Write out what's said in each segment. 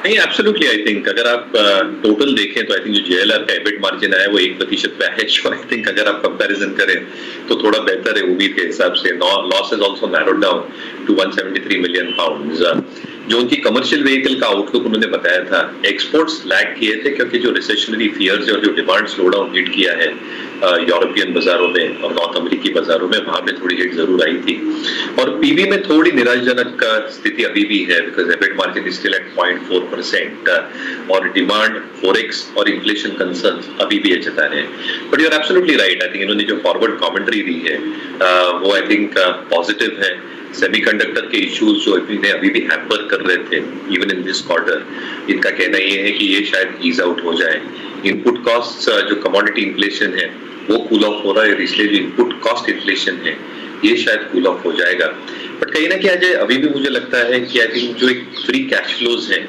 नहीं, absolutely I think अगर आप टोटल देखें तो आई थिंक जो जेएलआर का एबिट मार्जिन है वो 1% पे है, जो आई थिंक अगर आप कंपैरिजन करें तो थोड़ा बेहतर है उम्मीद के हिसाब से। Loss is also narrowed down to 173 million pounds. जो उनकी कमर्शियल व्हीकल का आउटलुक उन्होंने बताया था, एक्सपोर्ट्स लैग किए थे क्योंकि जो रिसेशनरी फियर्स और जो डिमांड स्लो डाउन हिट किया है यूरोपियन बाजारों में और नॉर्थ अमेरिकी बाजारों में, वहां पे थोड़ी हिट जरूर आई थी। और पीबी में थोड़ी निराशजनक स्थिति अभी भी है because EBIT margin is still at 0.4% और डिमांड फॉरेक्स और इन्फ्लेशन कंसर्न्स अभी भी है जता रहे हैं। But you are absolutely right, I think इन्होंने जो फॉरवर्ड कमेंट्री दी है वो आई थिंक पॉजिटिव है। सेमीकंडक्टर के इश्यूज जो इन्हें अभी भी हैम्पर कर रहे थे इवन इन दिस क्वार्टर, इनका कहना ये है कि ये शायद ईज आउट हो जाए। इनपुट कॉस्ट जो कमोडिटी इन्फ्लेशन है वो कूल ऑफ हो रहा है, इसलिए जो इनपुट कॉस्ट इन्फ्लेशन है ये शायद कूल ऑफ हो जाएगा। बट कहीं ना कहीं अभी भी मुझे लगता है कि आई थिंक जो एक फ्री कैश फ्लोज हैं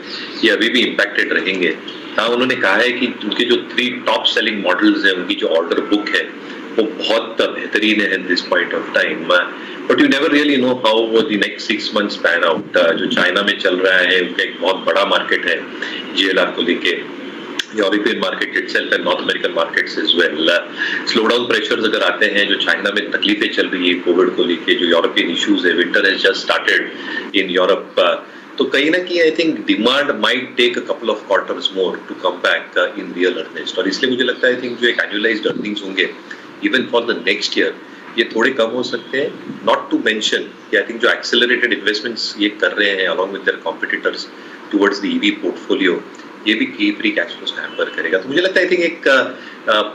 ये अभी भी इम्पैक्टेड रहेंगे। हाँ, उन्होंने कहा है कि उनके जो 3 टॉप सेलिंग मॉडल्स हैं उनकी जो ऑर्डर बुक है वो बहुत बेहतरीन है at this point of time. But you never really know how वो the next 6 months pan out. जो चाइना में चल रहा है उनका एक बहुत बड़ा मार्केट है जेएलआर को लेके, European market itself and North American markets as well. Slow down pressures अगर आते हैं, जो चाइना में तकलीफें चल रही है कोविड को लेके, जो यूरोपियन इश्यूज है, winter has just started in Europe, तो कहीं ना कहीं I think demand might take a couple of quarters more to come back in real earnest. और इसलिए मुझे लगता है आई थिंक जो एक एनुअलाइज्ड अर्निंग्स होंगे even for the next year ये थोड़े कम हो सकते हैं। नॉट टू मेंशन कि आई थिंक जो एक्सेलरेटेड इन्वेस्टमेंट्स ये कर रहे हैं along with their competitors towards the EV portfolio, ये भी की फ्री कैश फ्लो हैम्पर करेगा। तो मुझे लगता है आई थिंक एक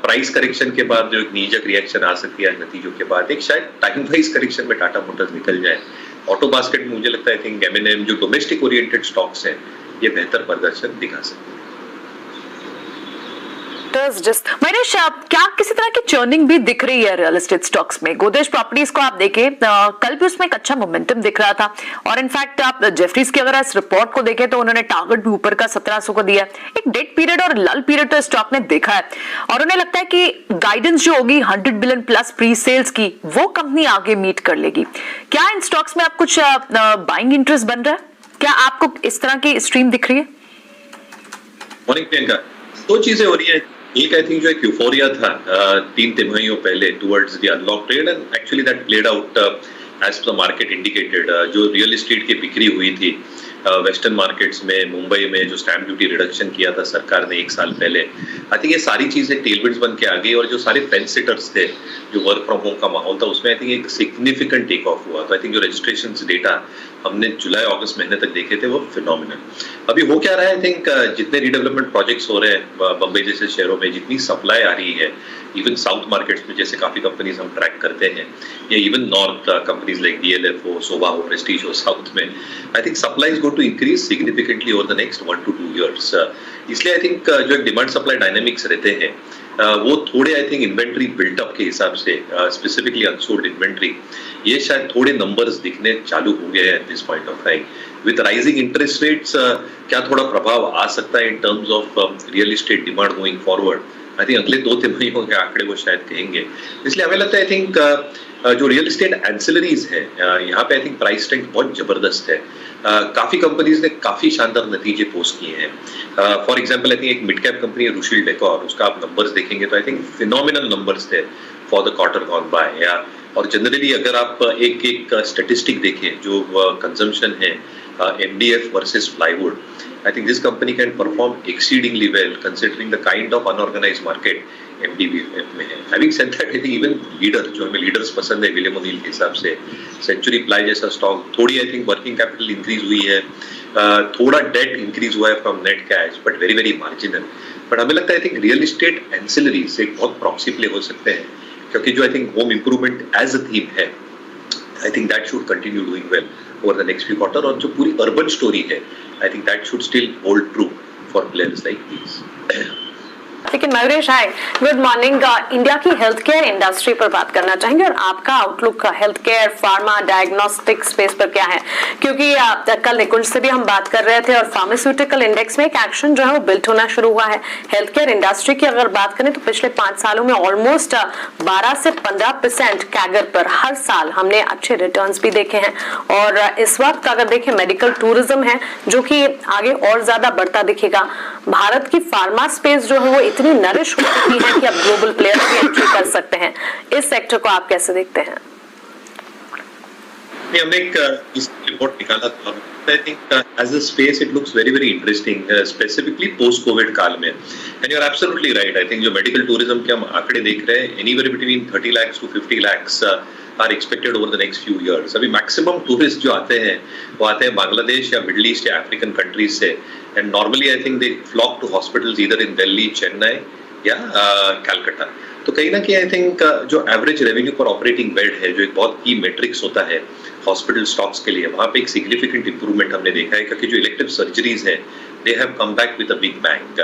प्राइस करेक्शन के बाद जो एक नीजक रिएक्शन आ सकती है नतीजों के बाद, एक शायद टाइम वाइज करेक्शन में टाटा मोटर्स निकल जाए। ऑटो बास्केट में मुझे लगता है आई थिंक एमएनएम जो डोमेस्टिक ओरिएंटेड स्टॉक्स हैं ये बेहतर प्रदर्शन दिखा सकते हैं। मनीष, क्या किसी तरह की चर्निंग भी दिख रही है रियल एस्टेट स्टॉक्स में? गोदरेज प्रॉपर्टीज को आप देखें, कल भी उसमें एक अच्छा मोमेंटम दिख रहा था और इनफैक्ट आप जेफरीज की अगर इस रिपोर्ट को देखें तो उन्होंने टारगेट भी ऊपर का 1700 को दिया है। एक डेड पीरियड और लल पीरियड तो स्टॉक ने देखा है और उन्हें लगता है कि गाइडेंस जो होगी 100 बिलियन प्लस प्री सेल्स की, वो कंपनी आगे मीट कर लेगी। क्या इन स्टॉक्स में आप कुछ बाइंग इंटरेस्ट बन रहा है? क्या आपको इस तरह की स्ट्रीम दिख रही है? मॉर्निंग प्रियंका, 2 चीजें हो रही है। एक आई थिंक जो एक यूफोरिया था 3 तिमाहियों पहले towards the unlock trade and actually that played out as the market indicated. जो रियल एस्टेट की बिक्री हुई थी वेस्टर्न मार्केट्स में, मुंबई में जो स्टैंप ड्यूटी रिडक्शन किया था सरकार ने 1 साल पहले, आई थिंक ये सारी चीजें टेलविंड्स बन के आ गई। और जो सारे फेंस सिटर्स थे, जो वर्क फ्रॉम होम का माहौल था, उसमें आई थिंक एक सिग्निफिकेंट टेक ऑफ हुआ। तो आई थिंक जो रजिस्ट्रेशन डेटा हमने जुलाई अगस्त महीने तक देखे थे वो फिनोमिनल। अभी हो क्या रहा है, आई थिंक जितने रीडेवलपमेंट प्रोजेक्ट्स हो रहे हैं बम्बई जैसे शहरों में, जितनी सप्लाई आ रही है, इवन साउथ मार्केट्स में जैसे काफी कंपनीज हम ट्रैक करते हैं, या even north companies like DLF हो, सोभा हो, प्रेस्टीज हो साउथ में, I think supply is going to increase significantly over the next 1 to 2 years। इसलिए आई थिंक जो एक डिमांड सप्लाई डायनेमिक्स रहते हैं वो थोड़े आई थिंक इन्वेंट्री बिल्टअप के हिसाब से, स्पेसिफिकली अनसोल्ड इन्वेंट्री, ये शायद थोड़े नंबर्स दिखने चालू हो गए हैं eight this point of time. With rising interest rates क्या थोड़ा प्रभाव आ सकता है इन terms of real estate demand going forward? I think अगले 2 तिमाहियों के आंकड़े वो शायद कहेंगे। इसलिए हमें लगता है आई थिंक जो रियल एस्टेट एंसिलरीज है यहाँ पे आई थिंक प्राइस स्ट्रेंथ बहुत जबरदस्त है। काफी कंपनीज ने काफी शानदार नतीजे पोस्ट किए हैं। फॉर एग्जांपल आई थिंक एक मिड कैप कंपनी है रुशिल डेकोर, उसका आप नंबर्स देखेंगे तो आई थिंक फिनोमिनल नंबर्स थे for the quarter gone by. और जनरली अगर आप एक स्टैटिस्टिक देखें जो कंजम्पशन है MDF versus plywood, I think this company can perform exceedingly well considering the kind of unorganized market MDF में है। Having said that, I think even leader, जो हमें leaders पसंद है विलियम ओनील के हिसाब से, सेंचुरी प्लाई जैसा स्टॉक, थोड़ी I think working capital increase हुई है, थोड़ा डेट इंक्रीज हुआ है from net cash, but very very marginal. But हमें लगता है I think real estate ancillaries एक बहुत प्रॉक्सी प्ले हो सकते हैं, क्योंकि जो I think home improvement as a theme है, I think that should continue doing well over the next few quarter. और जो पूरी अर्बन स्टोरी है, I think that should still hold true for players like these. लेकिन मयूरेश हाय, good morning. India की health care industry पर बात करना चाहेंगे और आपका outlook health care, pharma, diagnostic space पर क्या है, क्योंकि कल निकुंज से भी हम बात कर रहे थे और फार्मास्यूटिकल इंडेक्स में एक एक्शन जो है वो बिल्ट होना शुरू हुआ है। हेल्थ केयर इंडस्ट्री की अगर बात करें तो पिछले 5 सालों में ऑलमोस्ट 12 से 15% कैगर पर हर साल हमने अच्छे रिटर्न्स भी देखे हैं। और इस वक्त अगर देखें मेडिकल टूरिज्म है जो कि आगे और ज्यादा बढ़ता दिखेगा। भारत की फार्मा स्पेस जो है वो इतनी नरिश हो चुकी है कि अब ग्लोबल प्लेयर्स भी एंट्री कर सकते हैं। इस सेक्टर को आप कैसे देखते हैं? हमने एक इस रिपोर्ट निकाला था। I think as a space it looks very very interesting, specifically post COVID काल में। And you're absolutely right. I think जो medical tourism के हम आंकड़े देख रहे हैं, anywhere between 30 lakhs to 50 lakhs are expected over the next few years. अभी maximum tourists जो आते हैं वो आते हैं बांग्लादेश या मिडल ईस्ट या अफ्रीकन कंट्रीज से। And normally I think they flock to hospitals either in Delhi, Chennai या कलकत्ता। तो कहीं ना कहीं आई थिंक जो एवरेज रेवेन्यू पर ऑपरेटिंग बेड है, जो एक बहुत की मैट्रिक्स होता है हॉस्पिटल स्टॉक्स के लिए, वहां पे एक सिग्निफिकेंट इंप्रूवमेंट हमने देखा है, क्योंकि जो इलेक्टिव सर्जरीज है they have come back with a big bang.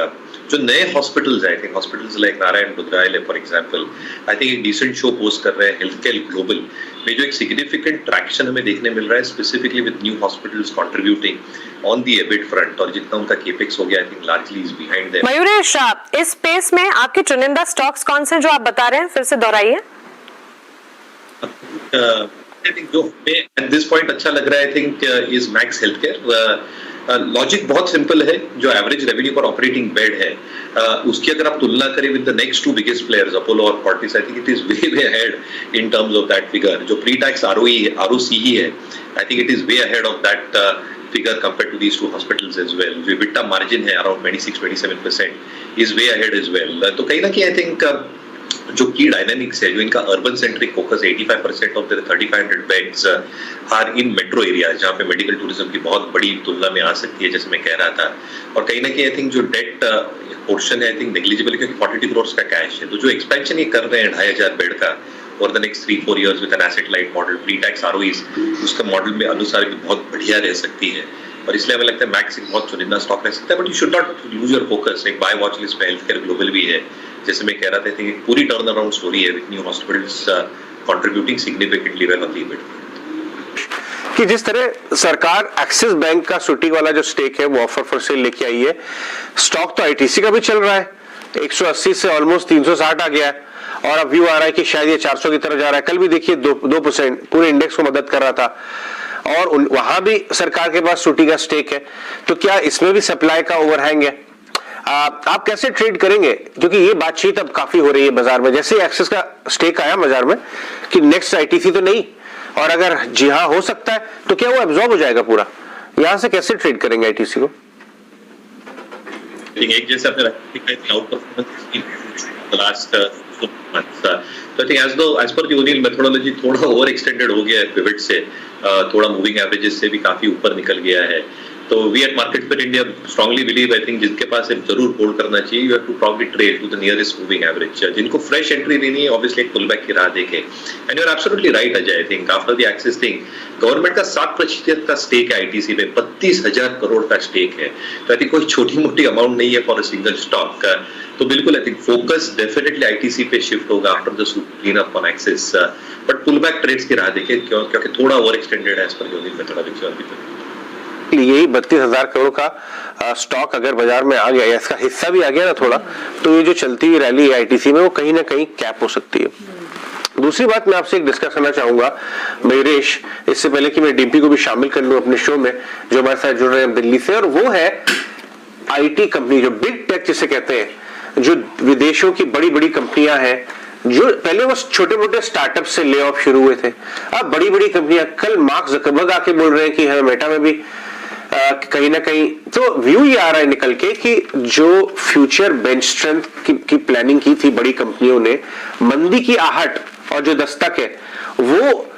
जो नए हॉस्पिटल्स है, hospitals like Narayana Hrudayalaya for example, I think एक डिसेंट शो पोस्ट कर रहे हैं। हेल्थ केयर ग्लोबल में जो एक सिग्निफिकेंट ट्रैक्शन हमें देखने मिल रहा है, specifically with new hospitals contributing on the EBIT front, और जितना उनका केपेक्स हो गया I think largely is behind them. Mayuresh, इस स्पेस में आपके चुनिंदा स्टॉक्स कौन से जो आप बता रहे हैं, फिर से दोहराइए। I think जो हमें at this point अच्छा लग रहा है I think is Max Healthcare। Logic बहुत सिंपल है। जो एवरेज रेवेन्यू पर ऑपरेटिंग बेड है उसकी अगर आप तुलना करें with the next 2 biggest players Apollo और Fortis, I think it is way ahead in terms of that figure. जो प्री टैक्स ROCE है, I think it is way ahead of that figure compared to these two hospitals as well. जो EBITDA margin है around 26-27% is way ahead as well. तो कहीं ना कहीं I think जो की डायनामिक्स है, जो इनका अर्बन सेंट्रिक फोकस है, 85% of the 3500 beds are in metro areas, जहाँ पे मेडिकल टूरिज्म की बहुत बड़ी तुलना में आ सकती है, जैसे मैं कह रहा था। और कहीं ना कहीं आई थिंक जो डेट पोर्शन है आई थिंक नेग्लिजिबल, क्योंकि 42 करोड़ का कैश है। तो जो एक्सपेंशन ये कर रहे हैं 2500 बेड का for the next 3-4 years with an asset light model, pre tax ROEs उसका मॉडल में अनुसार भी बहुत बढ़िया रह सकती है। और इसलिए हमें लगता है मैक्स एक बहुत चुनिंदा स्टॉक रह सकता है। But you should not lose your focus. एक बाय वॉच लिस्ट में हेल्थ केयर ग्लोबल भी है, जैसे मैं कह रहा था, एक पूरी टर्न अराउंड स्टोरी है with new hospitals contributing significantly well on the EBIT। कि जिस तरह सरकार एक्सिस बैंक का सुटी वाला जो स्टेक है वो ऑफर फॉर सेल लेके आई है, स्टॉक तो ITC का भी चल रहा है, 180 से ऑलमोस्ट 360 आ गया है, और अब व्यू आ रहा है कि शायद ये 400 की तरफ जा रहा है। कल भी देखिए 2% पूरे इंडेक्स को मदद कर रहा था, और वहां भी सरकार के पास सुटी का स्टेक है। तो क्या इसमें भी सप्लाई का ओवरहैंग है? आप कैसे ट्रेड करेंगे? क्योंकि ये बातचीत अब काफी हो रही है बाजार में, जैसे एक्सिस का स्टेक आया बाजार में कि नेक्स्ट ITC तो नहीं, और अगर जी हाँ हो सकता है तो क्या वो एब्जॉर्ब हो जाएगा पूरा? यहां से कैसे ट्रेड करेंगे ITC को? एक जैसे आपने आउट परफॉर्मेंस लास्ट months, तो I think as per the O'Neil methodology थोड़ा ओवर एक्सटेंडेड हो गया है पिवट से, थोड़ा मूविंग एवरेजेस से भी काफी ऊपर निकल गया है। तो वी एट मार्केट पर India strongly believe, I think जिनके पास जरूर होल्ड करना चाहिए, you have to probably trade to the nearest moving average. जिनको फ्रेश एंट्री लेनी है ऑब्वियसली एक पुलबैक की राह देखें। And you are absolutely right Ajay, I think after the Axis thing government का 7% का स्टेक है ITC में, 32,000 करोड़ का स्टेक है। तो आई थिंक कोई छोटी मोटी अमाउंट नहीं है फॉर अ सिंगल स्टॉक। तो बिल्कुल I think focus definitely ITC पे शिफ्ट होगा after the clean up on Axis, but pull back trades की राह देखें क्योंकि थोड़ा ओवर एक्सटेंडेड है एज पर द मेथोडोलॉजी अभी तक। यही 32,000 करोड़ का स्टॉक अगर बाजार में आ गया या इसका हिस्सा भी आ गया ना थोड़ा, तो ये जो चलती हुई रैली है ITC में वो कहीं ना कहीं कैप हो सकती है। दूसरी बात मैं आपसे एक डिस्कस करना चाहूंगा मयूरेश, इससे पहले कि मैं डीपी को भी शामिल कर लूं अपने शो में, जो हमारे साथ जुड़ रहे हैं दिल्ली से, और वो है IT कंपनी, जो बिग टेक जिसे कहते हैं, जो विदेशों की बड़ी बड़ी कंपनियां हैं, जो पहले वो छोटे मोटे स्टार्टअप से ले ऑफ शुरू हुए थे, अब बड़ी बड़ी कंपनियां। कल मार्क ज़करबर्ग आके बोल रहे हैं कि हमें मेटा में भी कहीं ना कहीं, तो व्यू ये आ रहा है निकल के कि जो फ्यूचर बेंच स्ट्रेंथ की प्लानिंग की थी बड़ी कंपनियों ने, मंदी की आहट और जो दस्तक है वो,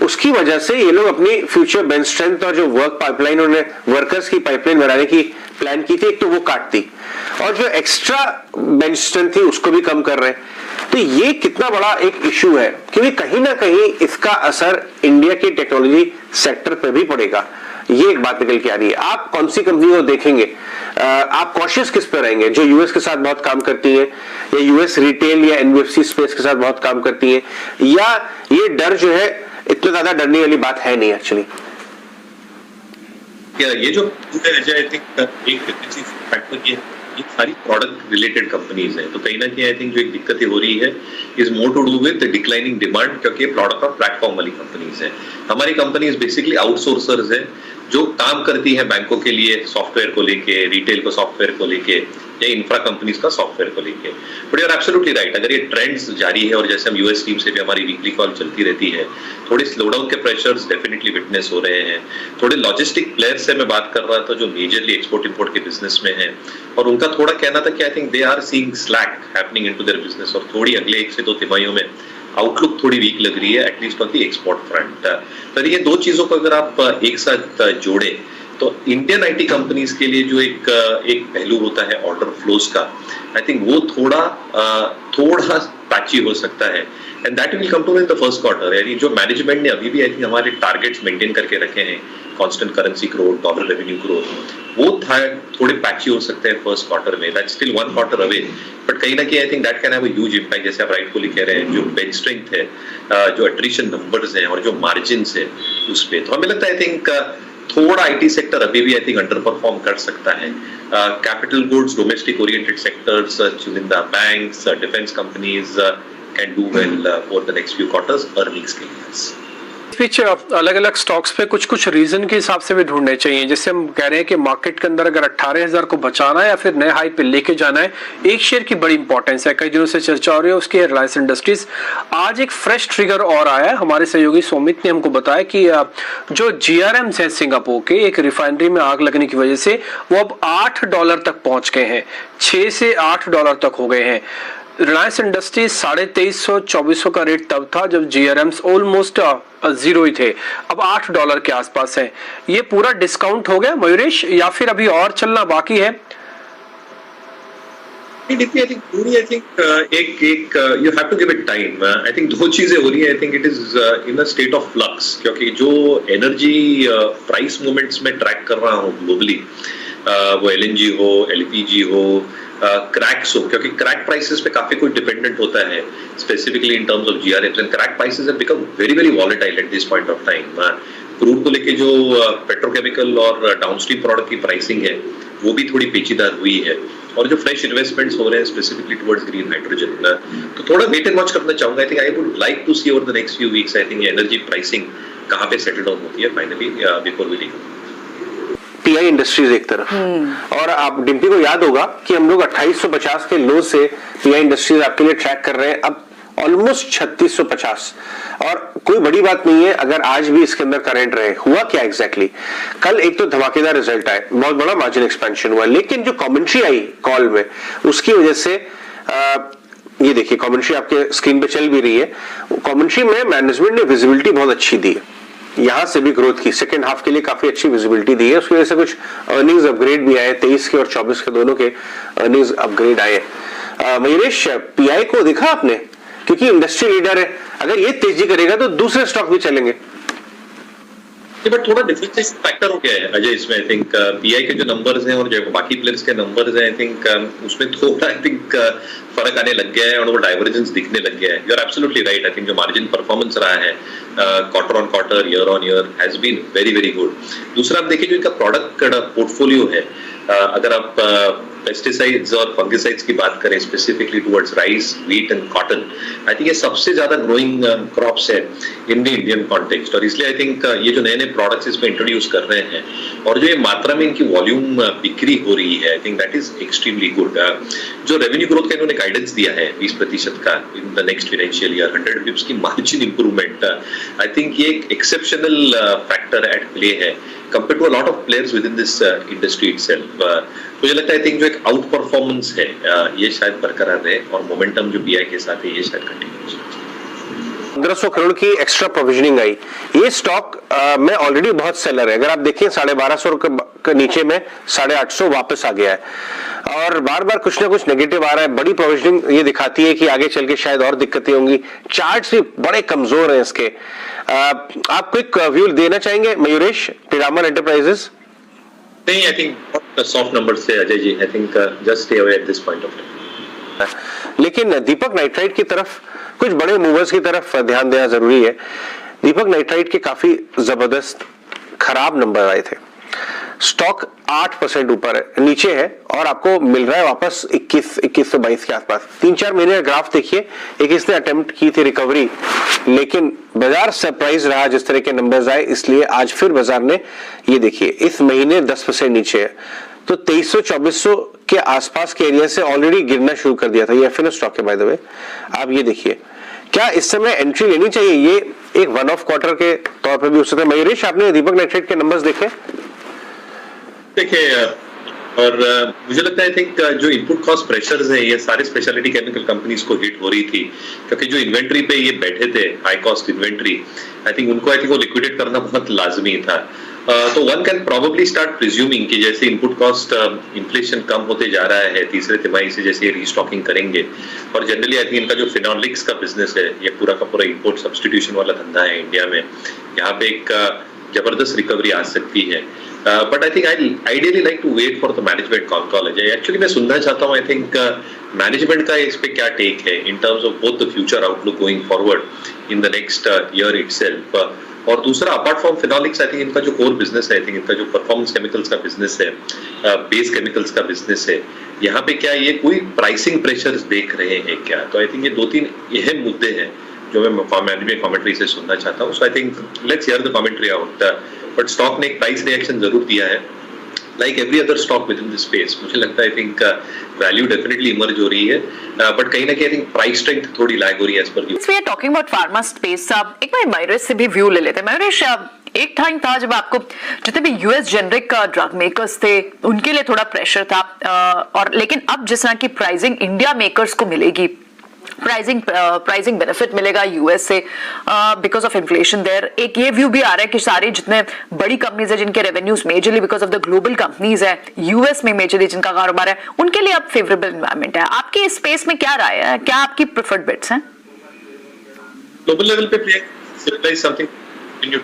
उसकी वजह से ये लोग अपनी फ्यूचर बेंच स्ट्रेंथ और जो वर्क पाइपलाइन, उन्होंने वर्कर्स की पाइपलाइन बनाने की प्लान की थी, एक तो वो काट दी, और जो एक्स्ट्रा बेंच स्ट्रेंथ थी उसको भी कम कर रहे हैं। तो ये कितना बड़ा एक इशू है, क्योंकि कहीं ना कहीं इसका असर इंडिया के टेक्नोलॉजी सेक्टर पे भी पड़ेगा। ये एक बात निकल के आ रही है। आप कौन सी कंपनी को देखेंगे, आप कॉशियस किस पे रहेंगे? जो यूएस के साथ बहुत काम करती है, या यूएस रिटेल या एनबीएफसी स्पेस के साथ बहुत काम करती है, या ये डर जो है इतना ज्यादा डरने वाली बात है नहीं एक्चुअली? ये जो अजय, आई थिंक एक फैक्टर ये सारी प्रोडक्ट रिलेटेड कंपनीज हैं, तो कहीं ना कहीं आई थिंक जो एक दिक्कतें हो रही है is more to do with declining demand, क्योंकि प्रोडक्ट और प्लेटफॉर्म वाली कंपनीज हैं। हमारी कंपनीज बेसिकली आउटसोर्सर्स हैं जो काम करती है बैंकों के लिए सॉफ्टवेयर को लेके, रिटेल को सॉफ्टवेयर को लेके, या इंफ्रा कंपनीज का सॉफ्टवेयर को लेके। But you are absolutely right, अगर ये ट्रेंड्स जारी है और जैसे हम यूएस टीम से भी हमारी वीकली कॉल चलती रहती है, थोड़ी स्लोडाउन के प्रेशर्स डेफिनेटली विटनेस हो रहे हैं। थोड़े लॉजिस्टिक प्लेयर्स से मैं बात कर रहा था जो मेजरली एक्सपोर्ट इंपोर्ट के बिजनेस में है, और उनका थोड़ा कहना था कि I think they are seeing slack happening into their business, और थोड़ी अगले 1 से 2 तिमाहियों में आउटलुक थोड़ी वीक लग रही है, at least on the export front. तो ये दो चीजों को अगर आप एक साथ जोड़े तो इंडियन आईटी कंपनीज के लिए जो एक पहलू होता है ऑर्डर फ्लोज का, आई थिंक वो थोड़ा पैची हो सकता है, and that will come to in the first quarter. यानी जो मैनेजमेंट ने अभी भी आई थिंक हमारे टारगेट्स मेंटेन करके रखे हैं, constant currency growth, dollar revenue growth, वो थोड़े पैची हो सकते हैं फर्स्ट क्वार्टर में। That's still 1 quarter away, but कहीं ना कहीं I think that can have a huge impact. जैसे आप राइटफुली कह रहे हैं, जो बेंच स्ट्रेंथ है, जो अट्रिशन नंबर्स हैं और जो मार्जिन्स है उस पे, तो हमें लगता है आई थिंक थोड़ा आईटी सेक्टर अभी भी आई थिंक अंडर परफॉर्म कर सकता है। Capital goods, domestic oriented sectors, चुनिंदा banks, defence companies can do well for the next few quarters earnings के लिए। बीच अलग अलग स्टॉक्स पे कुछ कुछ रीजन के हिसाब से भी ढूंढने चाहिए। जैसे हम कह रहे हैं कि मार्केट के अंदर अगर 18,000 को बचाना है या फिर नए हाई पे लेके जाना है, एक शेयर की बड़ी इंपॉर्टेंस है, कई दिनों से चर्चा हो रही है उसकी, रिलायंस इंडस्ट्रीज। आज एक फ्रेश ट्रिगर और आया है, हमारे सहयोगी सोमित ने हमको बताया कि जो जीआरएम्स है सिंगापुर के, एक रिफाइनरी में आग लगने की वजह से वो अब $8 तक पहुंच गए हैं, 6 से $8 तक हो गए हैं। रिलायंस इंडस्ट्रीज 2300-2400 का रेट तब था जब जीआरएम्स ऑलमोस्ट 0 ही थे, अब $8 के आसपास है। ये पूरा डिस्काउंट हो गया मयूरेश, या फिर अभी और चलना बाकी है? देखिए, आई थिंक पूरी you have to give it time. I think दो चीजें हो रही है, I think it is in a state of flux, क्योंकि जो एनर्जी प्राइस मूवमेंट्स में ट्रैक कर रहा हूँ ग्लोबली, वो एलएनजी हो, एलपीजी हो, क्रैक्स हो, क्योंकि क्रैक प्राइसेस पे काफी कुछ डिपेंडेंट होता है, specifically in terms of GRMs, and crack prices have become very very volatile at this point of time. Crude को लेके जो पेट्रोकेमिकल और डाउनस्ट्रीम प्रोडक्ट की प्राइसिंग है वो भी थोड़ी पेचीदा हुई है, और जो फ्रेश इन्वेस्टमेंट्स हो रहे हैं स्पेसिफिकली टुवर्ड्स ग्रीन हाइड्रोजन, तो थोड़ा वेट एंड वॉच करना चाहूंगा। I think I would like to see over the next few weeks, I think energy pricing कहां पे सेटल डाउन होती है finally before we leave. PI Industries एक तरफ, और आप डिम्पी को याद होगा कि हम लोग 2850 के लो से पीआई इंडस्ट्रीज आपके लिए ट्रैक कर रहे हैं, अब ऑलमोस्ट 3650, और कोई बड़ी बात नहीं है अगर आज भी इसके अंदर करंट रहे। हुआ क्या एग्जैक्टली? कल एक तो धमाकेदार रिजल्ट आए, बहुत बड़ा मार्जिन एक्सपेंशन हुआ, लेकिन जो कमेंट्री आई कॉल में उसकी वजह से ये देखिए कमेंट्री आपके स्क्रीन पे चल भी रही है, कमेंट्री में मैनेजमेंट ने विजिबिलिटी बहुत अच्छी दी है, यहां से भी ग्रोथ की सेकंड हाफ के लिए काफी अच्छी विजिबिलिटी दी है, उसकी वजह से कुछ अर्निंग्स अपग्रेड भी आए, 23 के और 24 के दोनों के अर्निंग्स अपग्रेड आए। मयूरेश, पीआई को देखा आपने? क्योंकि इंडस्ट्री लीडर है, अगर ये तेजी करेगा तो दूसरे स्टॉक भी चलेंगे। बट थोड़ा डिफरेंशिएशन फैक्टर हो गया है अजय इसमें। आई थिंक पीआई के जो नंबर्स हैं और जो बाकी प्लेयर्स के नंबर्स हैं, आई थिंक उसमें थोड़ा आई थिंक फर्क आने लग गया है और वो डाइवर्जेंस दिखने लग गया है। You are absolutely right, I think जो मार्जिन परफॉर्मेंस रहा है quarter on quarter, year on year has been very very good. दूसरा आप देखिए जो इनका प्रोडक्ट पोर्टफोलियो है, अगर आप पेस्टिसाइड्स और फंगिसाइड्स की बात करें specifically towards rice, wheat and cotton, I think ये सबसे ज्यादा ग्रोइंग क्रॉप्स है इन द इंडियन कॉन्टेक्स्ट, और इसलिए आई थिंक ये जो नए नए प्रोडक्ट्स इसमें इंट्रोड्यूस कर रहे हैं और जो ये मात्रा में इनकी वॉल्यूम बिक्री हो रही है, I think that is extremely good. जो रेवेन्यू ग्रोथ का इन्होंने गाइडेंस दिया है 20% का इन the next financial year, 100 Bips की मार्जिन इंप्रूवमेंट, आई थिंक ये एक एक्सेप्शनल फैक्टर एट प्ले है compared to a lot of players within this industry itself। मुझे लगता है आई थिंक जो एक आउट परफॉर्मेंस है ये शायद बरकरार रहे और मोमेंटम जो बीआई के साथ है ये शायद कंटिन्यू। 1500 करोड़ की एक्स्ट्रा प्रोविजनिंग आई। ये स्टॉक में ऑलरेडी बहुत सेलर है। अगर आप देखें 1250 के नीचे में 850 वापस आ गया है और बार बार कुछ ना कुछ नेगेटिव आ रहा है। बड़ी प्रोविजनिंग ये दिखाती है कि आगे चल के शायद और दिक्कतें होंगी। चार्ट्स भी बड़े कमजोर हैं इसके। आप क्विक व्यू देना चाहेंगे मयूरेश पीरामल एंटरप्राइजेस? नहीं, आई थिंक सॉफ्ट नंबर से Ajay ji, I think just stay away at this point of time. लेकिन दीपक नाइट्राइट की तरफ, कुछ बड़े मूवर्स की तरफ ध्यान देना जरूरी है। दीपक नाइट्राइट के काफी जबरदस्त खराब नंबर आए थे। स्टॉक 8% ऊपर है, नीचे है और आपको मिल रहा है वापस 2122 के आसपास। 3-4 महीने का ग्राफ देखिए। एक इसने अटेम्प्ट की थी रिकवरी, लेकिन बाजार सरप्राइज रहा जिस तरह के नंबर्स आए, इसलिए आज फिर बाजार ने, ये देखिए इस महीने 10% नीचे है, तो 2300-2400 के आसपास के एरिया से ऑलरेडी गिरना शुरू कर दिया था। ये एफएनओ स्टॉक है बाय द वे। आप ये देखिए, क्या इस समय एंट्री लेनी चाहिए? ये एक वन ऑफ क्वार्टर के तौर पर भी हो सकता है। मयूरेश, आपने दीपक नाइट्राइट के नंबर्स देखे? देखिए, और मुझे लगता है आई थिंक जो इनपुट कॉस्ट प्रेशर्स है ये सारे स्पेशलिटी केमिकल कंपनीज को हिट हो रही थी, क्योंकि जो इन्वेंट्री पे ये बैठे थे, high cost inventory, I think वो लिक्विडेट करना बहुत लाजमी था। तो one can probably start presuming कि जैसे इनपुट कॉस्ट इन्फ्लेशन कम होते जा रहा है तीसरे तिमाही से, जैसे रीस्टॉकिंग करेंगे, और जनरली आई थिंक इनका जो फिनोलिक्स का बिजनेस है, ये पूरा का पूरा इंपोर्ट सब्स्टिट्यूशन वाला धंधा है इंडिया में, यहाँ पे एक जबरदस्त रिकवरी आ सकती है। But I think I ideally like to wait for the management call. Actually मैं सुनना चाहता हूँ आई थिंक मैनेजमेंट का इस पे क्या टेक है इन terms of both the future outlook going forward in the next year itself. और दूसरा, apart from phenolics, I think इनका जो कोर बिजनेस है, आई थिंक इनका जो परफॉर्मेंस केमिकल्स का बिजनेस है, बेस केमिकल्स का बिजनेस है, यहाँ पे क्या ये कोई प्राइसिंग प्रेशर्स देख रहे हैं क्या? तो आई थिंक ये 2-3 अहम मुद्दे हैं जो मैं मैनेजमेंट कमेंट्री से सुनना चाहता हूँ। So I think let's hear the commentary out. But stock ने एक प्राइस रिएक्शन जरूर दिया है, like every other stock within this space. मुझे लगता है I think value definitely emerge हो रही है, बट कहीं ना कहीं आई थिंक प्राइस स्ट्रेंथ थोड़ी लैग हो रही है एज पर। We are talking about pharma space. एक बार मयूरेश से भी व्यू ले लेते हैं। मयूरेश, एक टाइम था जब आपको जितने भी यूएस जेनरिक ड्रग मेकर्स थे उनके लिए थोड़ा प्रेशर था, और लेकिन अब जिस तरह की प्राइसिंग इंडिया मेकर्स को मिलेगी, प्राइसिंग बेनिफिट मिलेगा यूएस से बिकॉज ऑफ इन्फ्लेशन देयर, एक ये व्यू भी आ रहा है कि सारे जितने बड़ी कंपनीज है जिनके revenues majorly because of the global companies है, यूएस में मेजरली जिनका कारोबार है, उनके लिए अब फेवरेबल एनवायरनमेंट है। आपकी इस स्पेस में क्या राय है? क्या आपकी प्रेफर्ड बिट्स हैं? ग्लोबल लेवल पे समथिंग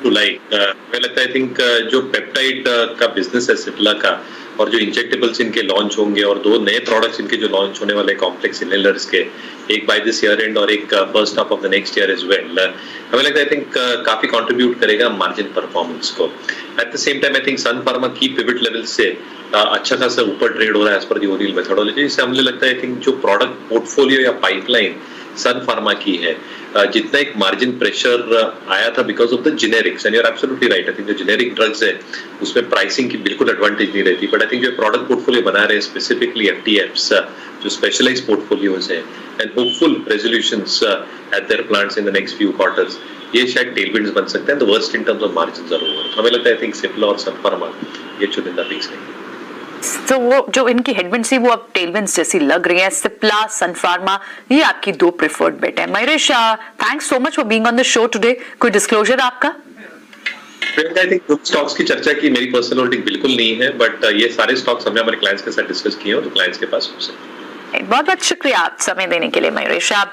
टू लाइक, मुझे लगता है आई थिंक जो पेप्टाइड का बिजनेस है सिप्ला का, और जो इंजेक्टेबल्स इनके लॉन्च होंगे और 2 नए प्रोडक्ट्स इनके जो लॉन्च होने वाले कॉम्प्लेक्स इनहेलर्स के, एक बाय दिस ईयर एंड और एक first half of the next year as well, हमें लगता है आई थिंक काफी कंट्रीब्यूट करेगा मार्जिन परफॉर्मेंस को। At the same time I think Sun Pharma की पिवट लेवल से अच्छा खासा ऊपर ट्रेड हो रहा है as per the original methodology. इससे हमें लगता है आई थिंक जो प्रोडक्ट पोर्टफोलियो या पाइपलाइन सन फार्मा की है, जितना एक मार्जिन प्रेशर आया था because of the generics, and you are absolutely right, I think जो जेनेरिक ड्रग्स है उसमें प्राइसिंग की बिल्कुल एडवांटेज नहीं रहती, बट आई थिंक जो प्रोडक्ट पोर्टफोलियो बना रहे हैं स्पेसिफिकली एफटीएफ्स, जो स्पेशलाइज्ड पोर्टफोलियोज हैं, and hopeful resolutions at their plants in the next few quarters, ये शायद टेलविंड्स बन सकते हैं। The worst in terms of margins are over. हमें लगता है आई थिंक सिप्ला और सन फार्मा ये चुनिंदा पिक्स नहीं। तो वो जो इनकी हेडविंड्स थी वो अब टेलविंड्स जैसी लग रही है। सिप्ला, सन फार्मा, ये आपकी 2 प्रेफर्ड बेट है। Mayuresh, thanks so much for being on the show today. कोई डिस्क्लोजर आपका? आई थिंक ग्रुप स्टॉक्स की चर्चा की मेरी पर्सनल होल्डिंग बिल्कुल नहीं है, बट ये सारे स्टॉक्स हमने हमारे क्लाइंट्स के साथ डिस्कस किए हैं, तो क्लाइंट्स के पास हो सकते हैं। बहुत बहुत शुक्रिया आप समय देने के लिए मयूरेश। आप